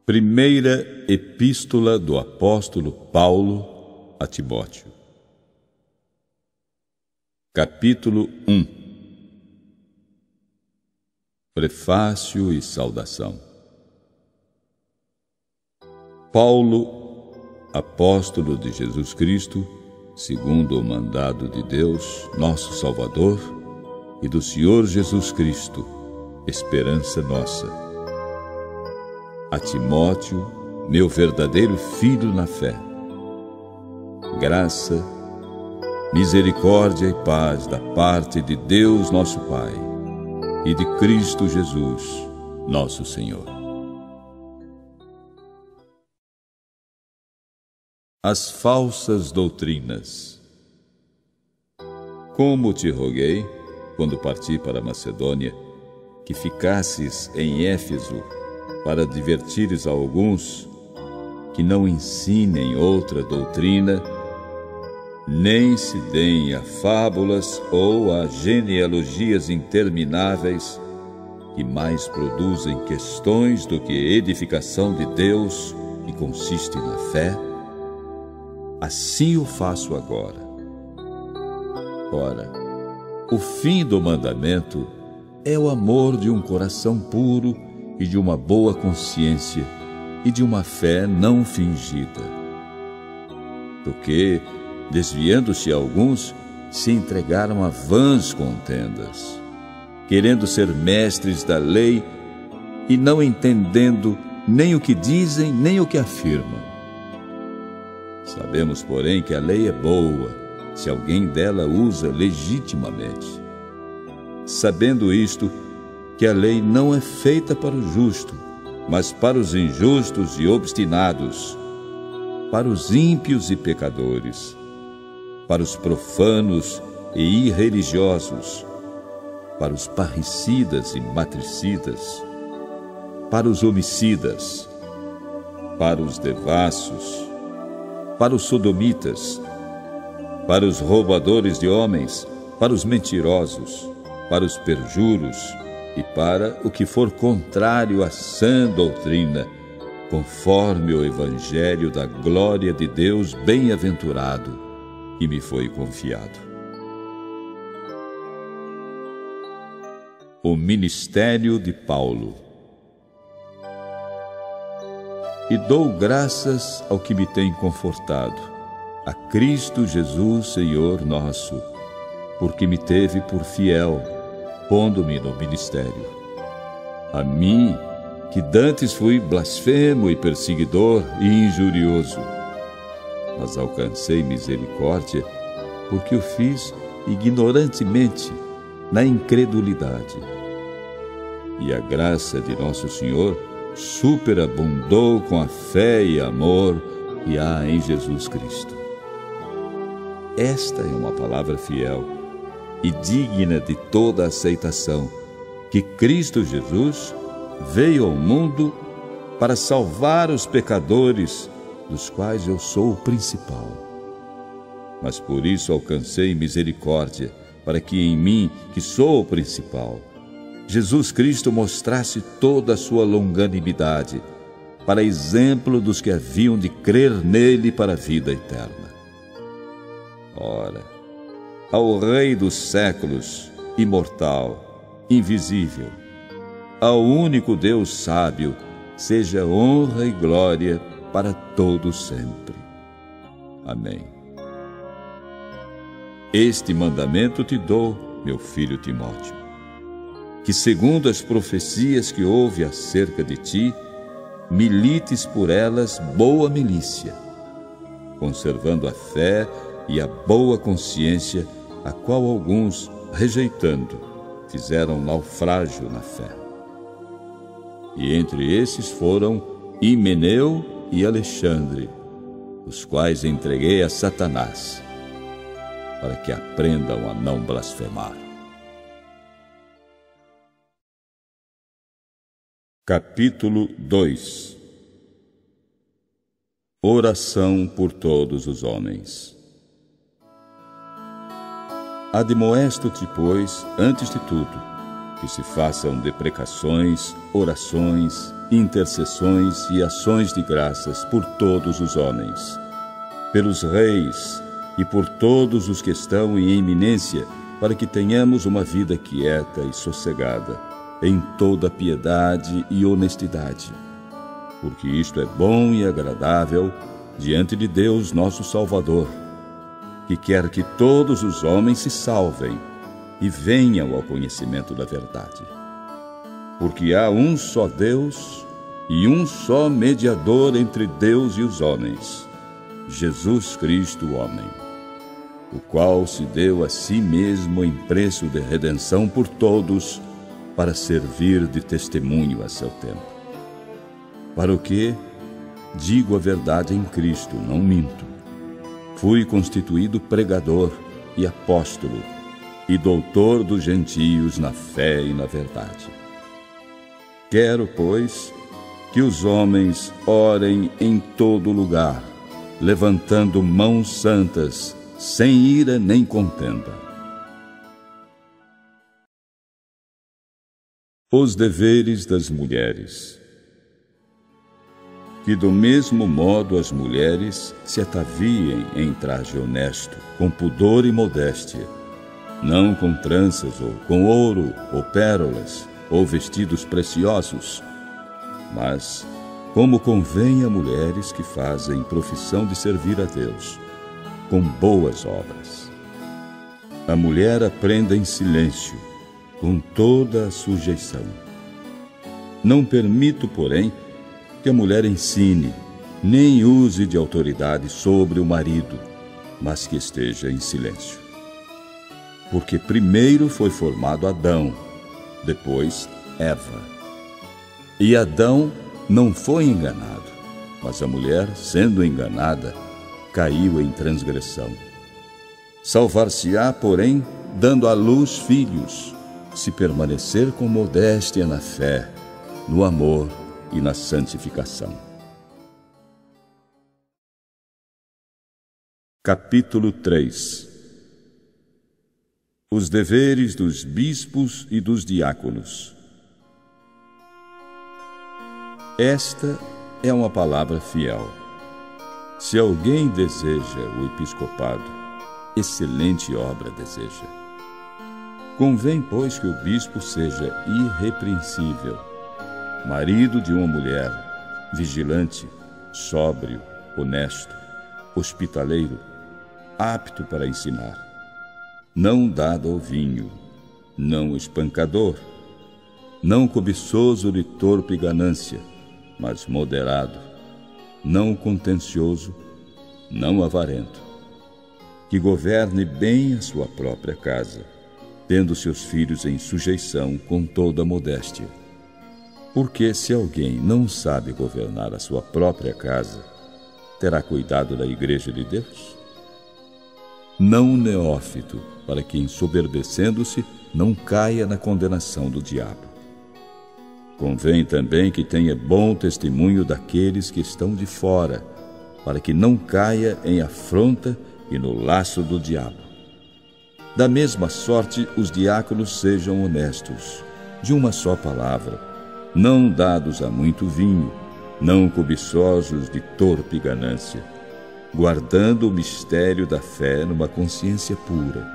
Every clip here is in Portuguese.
Primeira Epístola do Apóstolo Paulo a Timóteo. Capítulo 1. Prefácio e saudação. Paulo, apóstolo de Jesus Cristo, segundo o mandado de Deus, nosso Salvador, e do Senhor Jesus Cristo, esperança nossa. A Timóteo, meu verdadeiro filho na fé. Graça, misericórdia e paz da parte de Deus nosso Pai e de Cristo Jesus, nosso Senhor. As falsas doutrinas. Como te roguei, quando parti para a Macedônia, que ficasses em Éfeso, para advertires a alguns que não ensinem outra doutrina, nem se deem a fábulas ou a genealogias intermináveis, que mais produzem questões do que edificação de Deus e consiste na fé. Assim o faço agora. Ora, o fim do mandamento é o amor de um coração puro e de uma boa consciência e de uma fé não fingida. Porque, desviando-se alguns, se entregaram a vãs contendas, querendo ser mestres da lei e não entendendo nem o que dizem nem o que afirmam. Sabemos, porém, que a lei é boa, se alguém dela usa legitimamente. Sabendo isto, que a lei não é feita para o justo, mas para os injustos e obstinados, para os ímpios e pecadores, para os profanos e irreligiosos, para os parricidas e matricidas, para os homicidas, para os devassos, para os sodomitas, para os roubadores de homens, para os mentirosos, para os perjuros, e para o que for contrário à sã doutrina, conforme o Evangelho da glória de Deus bem-aventurado, que me foi confiado. O ministério de Paulo. E dou graças ao que me tem confortado, a Cristo Jesus, Senhor nosso, porque me teve por fiel, pondo-me no ministério. A mim, que dantes fui blasfemo e perseguidor e injurioso, mas alcancei misericórdia, porque o fiz ignorantemente, na incredulidade. E a graça de nosso Senhor superabundou com a fé e amor que há em Jesus Cristo. Esta é uma palavra fiel e digna de toda aceitação, que Cristo Jesus veio ao mundo para salvar os pecadores, dos quais eu sou o principal. Mas por isso alcancei misericórdia, para que em mim, que sou o principal, Jesus Cristo mostrasse toda a sua longanimidade, para exemplo dos que haviam de crer nele para a vida eterna. Ora, ao Rei dos séculos, imortal, invisível, ao único Deus sábio, seja honra e glória para todos sempre. Amém. Este mandamento te dou, meu filho Timóteo, que segundo as profecias que houve acerca de ti, milites por elas boa milícia, conservando a fé e a boa consciência, a qual alguns, rejeitando, fizeram naufrágio na fé. E entre esses foram Himeneu e Alexandre, os quais entreguei a Satanás, para que aprendam a não blasfemar. Capítulo 2. Oração por todos os homens. Admoesto-te, pois, antes de tudo, que se façam deprecações, orações, intercessões e ações de graças por todos os homens, pelos reis e por todos os que estão em eminência, para que tenhamos uma vida quieta e sossegada, em toda piedade e honestidade, porque isto é bom e agradável diante de Deus nosso Salvador, que quer que todos os homens se salvem e venham ao conhecimento da verdade. Porque há um só Deus e um só mediador entre Deus e os homens, Jesus Cristo, o homem, o qual se deu a si mesmo em preço de redenção por todos, para servir de testemunho a seu tempo. Para o que, digo a verdade em Cristo, não minto, fui constituído pregador e apóstolo e doutor dos gentios na fé e na verdade. Quero, pois, que os homens orem em todo lugar, levantando mãos santas, sem ira nem contenda. Os deveres das mulheres. Que do mesmo modo as mulheres se ataviem em traje honesto, com pudor e modéstia, não com tranças ou com ouro ou pérolas ou vestidos preciosos, mas como convém a mulheres que fazem profissão de servir a Deus, com boas obras. A mulher aprenda em silêncio, com toda a sujeição. Não permito, porém, que a mulher ensine, nem use de autoridade sobre o marido, mas que esteja em silêncio. Porque primeiro foi formado Adão, depois Eva. E Adão não foi enganado, mas a mulher, sendo enganada, caiu em transgressão. Salvar-se-á, porém, dando à luz filhos, se permanecer com modéstia na fé, no amor e na santificação. Capítulo 3. Os deveres dos bispos e dos diáconos. Esta é uma palavra fiel. Se alguém deseja o episcopado, excelente obra deseja. Convém, pois, que o bispo seja irrepreensível, marido de uma mulher, vigilante, sóbrio, honesto, hospitaleiro, apto para ensinar, não dado ao vinho, não espancador, não cobiçoso de torpe ganância, mas moderado, não contencioso, não avarento, que governe bem a sua própria casa, tendo seus filhos em sujeição com toda modéstia. Porque se alguém não sabe governar a sua própria casa, terá cuidado da igreja de Deus? Não neófito, para que, ensoberbecendo-se, não caia na condenação do diabo. Convém também que tenha bom testemunho daqueles que estão de fora, para que não caia em afronta e no laço do diabo. Da mesma sorte, os diáconos sejam honestos, de uma só palavra, não dados a muito vinho, não cobiçosos de torpe ganância, guardando o mistério da fé numa consciência pura.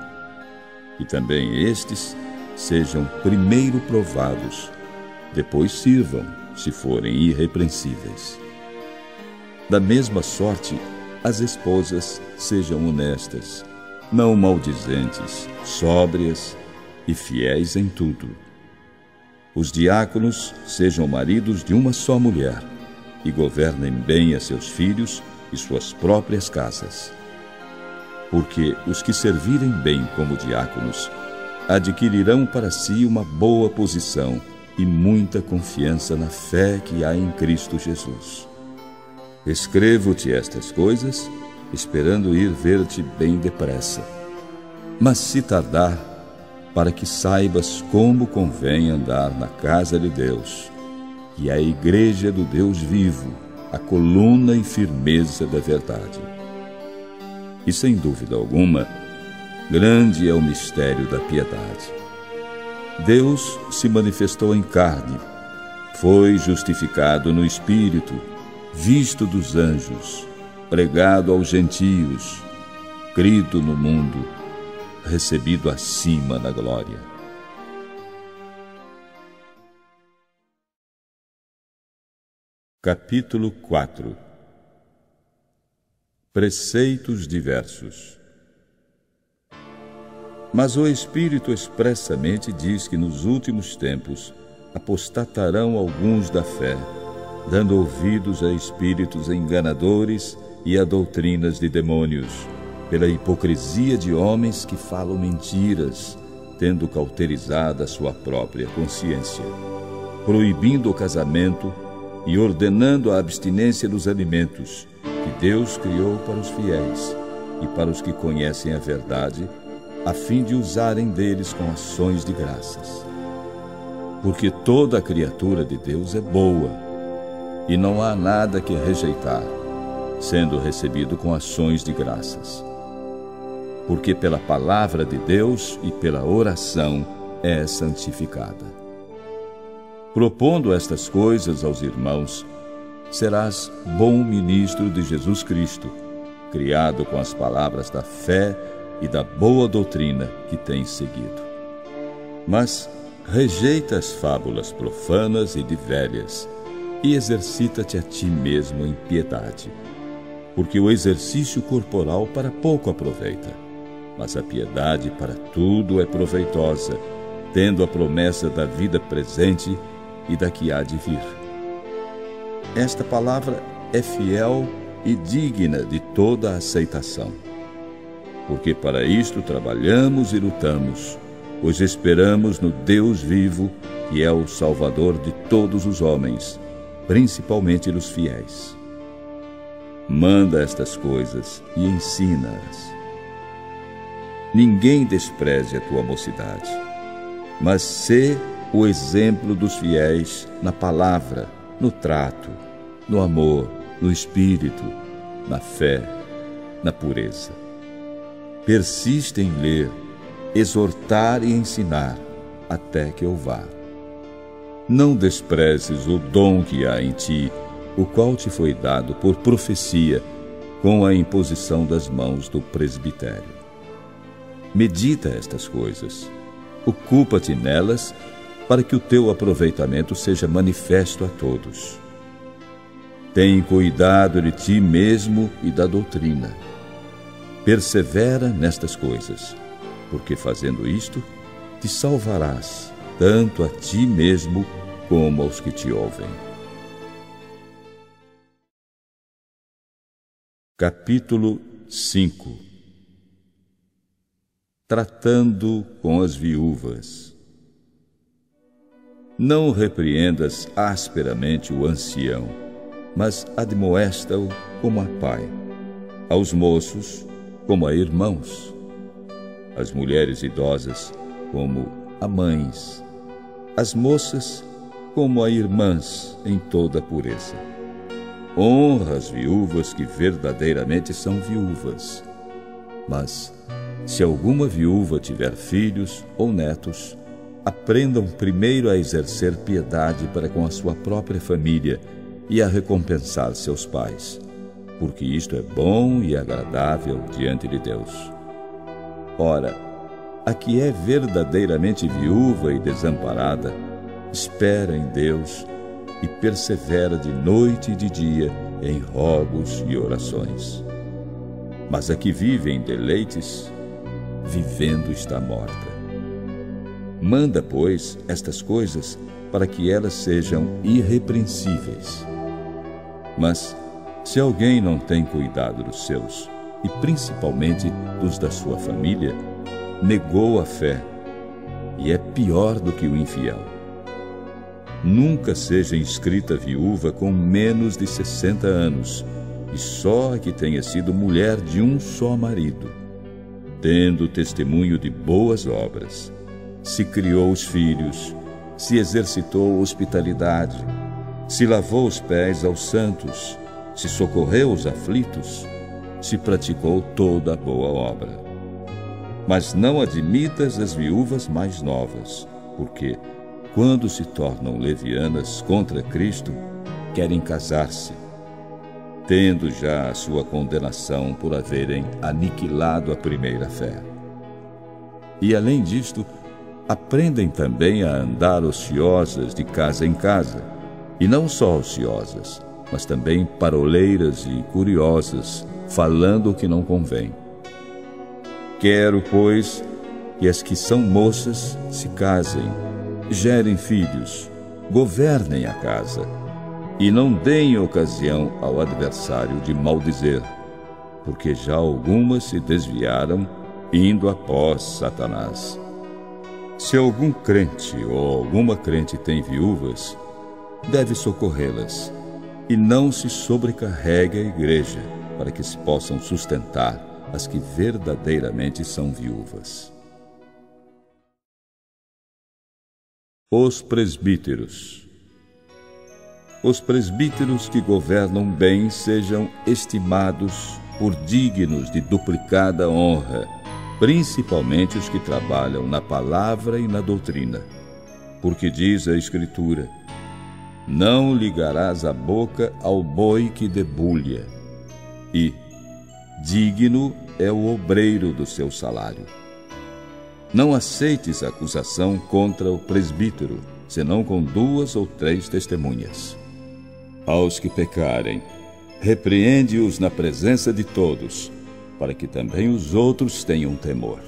E também estes sejam primeiro provados, depois sirvam, se forem irrepreensíveis. Da mesma sorte, as esposas sejam honestas, não maldizentes, sóbrias e fiéis em tudo. Os diáconos sejam maridos de uma só mulher e governem bem a seus filhos e suas próprias casas. Porque os que servirem bem como diáconos adquirirão para si uma boa posição e muita confiança na fé que há em Cristo Jesus. Escrevo-te estas coisas, esperando ir ver-te bem depressa. Mas se tardar, para que saibas como convém andar na casa de Deus, que é a igreja do Deus vivo, a coluna e firmeza da verdade. E sem dúvida alguma, grande é o mistério da piedade. Deus se manifestou em carne, foi justificado no Espírito, visto dos anjos, pregado aos gentios, crido no mundo, recebido acima na glória. Capítulo 4. Preceitos diversos. Mas o Espírito expressamente diz que nos últimos tempos apostatarão alguns da fé, dando ouvidos a espíritos enganadores e a doutrinas de demônios, pela hipocrisia de homens que falam mentiras, tendo cauterizada a sua própria consciência, proibindo o casamento e ordenando a abstinência dos alimentos que Deus criou para os fiéis e para os que conhecem a verdade, a fim de usarem deles com ações de graças. Porque toda a criatura de Deus é boa, e não há nada que rejeitar, sendo recebido com ações de graças. Porque pela palavra de Deus e pela oração é santificada. Propondo estas coisas aos irmãos, serás bom ministro de Jesus Cristo, criado com as palavras da fé e da boa doutrina que tens seguido. Mas rejeita as fábulas profanas e de velhas, e exercita-te a ti mesmo em piedade, porque o exercício corporal para pouco aproveita, mas a piedade para tudo é proveitosa, tendo a promessa da vida presente e da que há de vir. Esta palavra é fiel e digna de toda a aceitação. Porque para isto trabalhamos e lutamos, pois esperamos no Deus vivo, que é o Salvador de todos os homens, principalmente dos fiéis. Manda estas coisas e ensina-as. Ninguém despreze a tua mocidade, mas sê o exemplo dos fiéis na palavra, no trato, no amor, no espírito, na fé, na pureza. Persiste em ler, exortar e ensinar, até que eu vá. Não desprezes o dom que há em ti, o qual te foi dado por profecia, com a imposição das mãos do presbitério. Medita estas coisas, ocupa-te nelas, para que o teu aproveitamento seja manifesto a todos. Tem cuidado de ti mesmo e da doutrina. Persevera nestas coisas, porque fazendo isto, te salvarás, tanto a ti mesmo como aos que te ouvem. Capítulo 5. Tratando com as viúvas. Não repreendas asperamente o ancião, mas admoesta-o como a pai, aos moços como a irmãos, as mulheres idosas como a mães, as moças como a irmãs em toda a pureza. Honra as viúvas que verdadeiramente são viúvas. Mas, se alguma viúva tiver filhos ou netos, aprendam primeiro a exercer piedade para com a sua própria família e a recompensar seus pais, porque isto é bom e agradável diante de Deus. Ora, a que é verdadeiramente viúva e desamparada, espera em Deus e persevera de noite e de dia em rogos e orações. Mas a que vive em deleites, vivendo está morta. Manda, pois, estas coisas para que elas sejam irrepreensíveis. Mas, se alguém não tem cuidado dos seus, e principalmente dos da sua família, negou a fé, e é pior do que o infiel. Nunca seja inscrita viúva com menos de 60 anos, e só a que tenha sido mulher de um só marido, tendo testemunho de boas obras, se criou os filhos, se exercitou hospitalidade, se lavou os pés aos santos, se socorreu os aflitos, se praticou toda a boa obra. Mas não admitas as viúvas mais novas, porque, quando se tornam levianas contra Cristo, querem casar-se, tendo já a sua condenação por haverem aniquilado a primeira fé. E, além disto, aprendem também a andar ociosas de casa em casa, e não só ociosas, mas também paroleiras e curiosas, falando o que não convém. Quero, pois, que as que são moças se casem, gerem filhos, governem a casa, e não deem ocasião ao adversário de maldizer, porque já algumas se desviaram, indo após Satanás. Se algum crente ou alguma crente tem viúvas, deve socorrê-las, e não se sobrecarregue a igreja, para que se possam sustentar as que verdadeiramente são viúvas. Os presbíteros. Os presbíteros que governam bem sejam estimados por dignos de duplicada honra, principalmente os que trabalham na palavra e na doutrina. Porque diz a Escritura: não ligarás a boca ao boi que debulha, e digno é o obreiro do seu salário. Não aceites acusação contra o presbítero, senão com 2 ou 3 testemunhas. Aos que pecarem, repreende-os na presença de todos, para que também os outros tenham temor.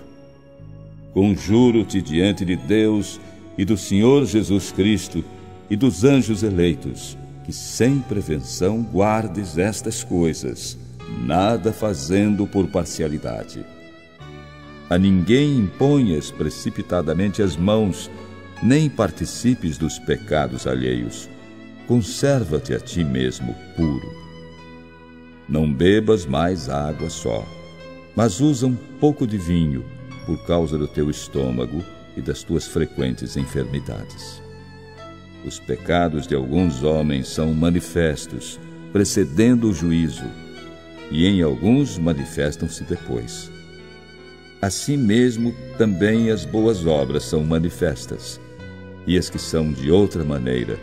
Conjuro-te diante de Deus e do Senhor Jesus Cristo e dos anjos eleitos, que sem prevenção guardes estas coisas, nada fazendo por parcialidade. A ninguém imponhas precipitadamente as mãos, nem participes dos pecados alheios. Conserva-te a ti mesmo puro. Não bebas mais água só, mas usa um pouco de vinho, por causa do teu estômago e das tuas frequentes enfermidades. Os pecados de alguns homens são manifestos, precedendo o juízo, e em alguns manifestam-se depois. Assim mesmo, também as boas obras são manifestas, e as que são de outra maneira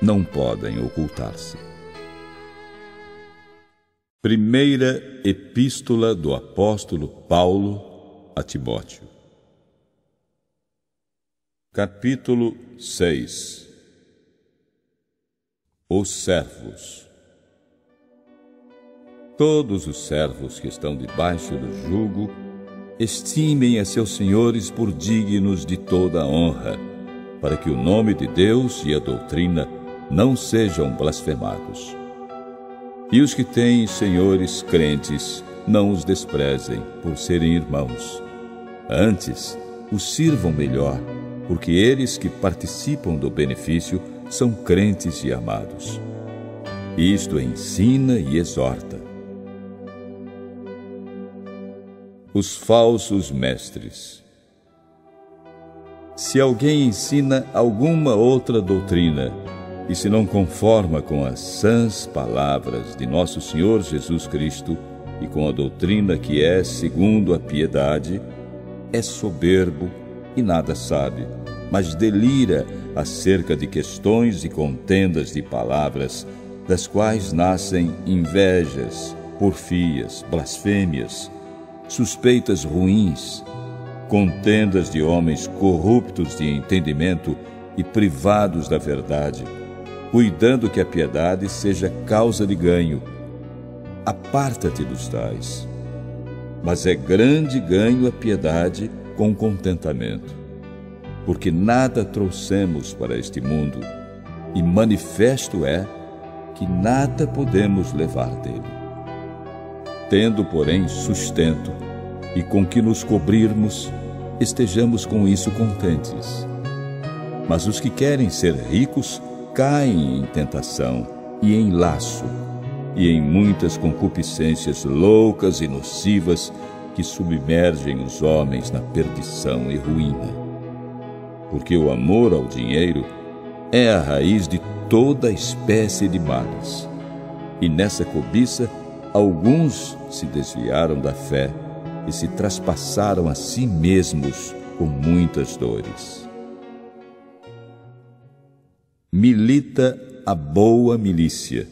não podem ocultar-se. Primeira Epístola do Apóstolo Paulo a Timóteo. Capítulo 6. Os servos. Todos os servos que estão debaixo do jugo estimem a seus senhores por dignos de toda a honra, para que o nome de Deus e a doutrina não sejam blasfemados. E os que têm senhores crentes, não os desprezem por serem irmãos. Antes, os sirvam melhor, porque eles que participam do benefício são crentes e amados. Isto ensina e exorta. Os falsos mestres. Se alguém ensina alguma outra doutrina, e se não conforma com as sãs palavras de nosso Senhor Jesus Cristo e com a doutrina que é segundo a piedade, é soberbo e nada sabe, mas delira acerca de questões e contendas de palavras, das quais nascem invejas, porfias, blasfêmias, suspeitas ruins, contendas de homens corruptos de entendimento e privados da verdade, cuidando que a piedade seja causa de ganho. Aparta-te dos tais. Mas é grande ganho a piedade com contentamento, porque nada trouxemos para este mundo, e manifesto é que nada podemos levar dele. Tendo, porém, sustento, e com que nos cobrirmos, estejamos com isso contentes. Mas os que querem ser ricos caem em tentação e em laço, e em muitas concupiscências loucas e nocivas que submergem os homens na perdição e ruína. Porque o amor ao dinheiro é a raiz de toda espécie de males. E nessa cobiça, alguns se desviaram da fé e se traspassaram a si mesmos com muitas dores. milita a boa milícia.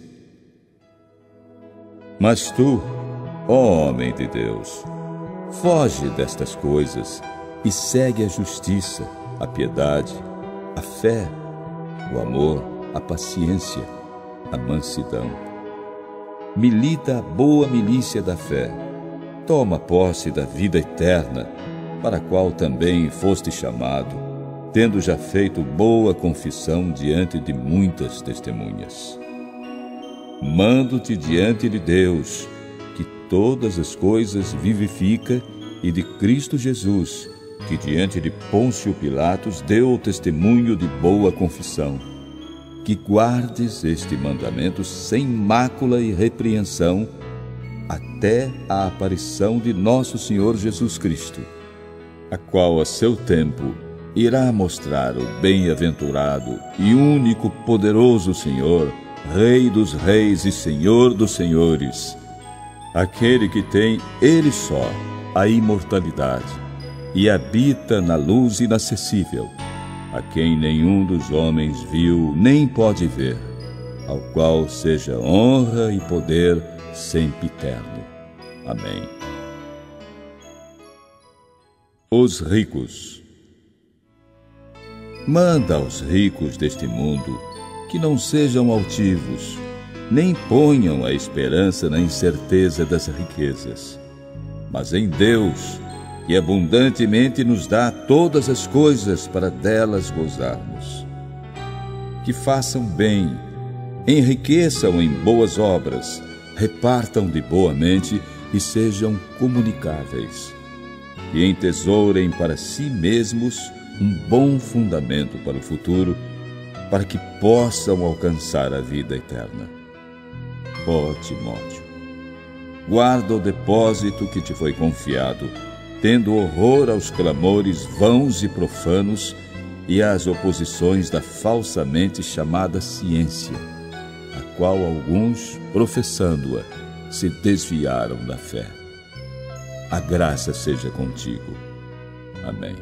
Mas tu, ó homem de Deus, foge destas coisas e segue a justiça, a piedade, a fé, o amor, a paciência, a mansidão. Milita a boa milícia da fé. Toma posse da vida eterna, para a qual também foste chamado, tendo já feito boa confissão diante de muitas testemunhas. Mando-te diante de Deus, que todas as coisas vivifica, e de Cristo Jesus, que diante de Pôncio Pilatos deu o testemunho de boa confissão, que guardes este mandamento sem mácula e repreensão, até a aparição de nosso Senhor Jesus Cristo, a qual a seu tempo irá mostrar o bem-aventurado e único poderoso Senhor, Rei dos reis e Senhor dos senhores, aquele que tem Ele só a imortalidade e habita na luz inacessível, a quem nenhum dos homens viu nem pode ver, ao qual seja honra e poder sempiterno. Amém. Os ricos. Manda aos ricos deste mundo que não sejam altivos, nem ponham a esperança na incerteza das riquezas, mas em Deus, que abundantemente nos dá todas as coisas para delas gozarmos. Que façam bem, enriqueçam em boas obras, repartam de boa mente e sejam comunicáveis. E entesourem para si mesmos um bom fundamento para o futuro, para que possam alcançar a vida eterna. Ó Timóteo, guarda o depósito que te foi confiado, tendo horror aos clamores vãos e profanos e às oposições da falsamente chamada ciência, a qual alguns, professando-a, se desviaram da fé. A graça seja contigo. Amém.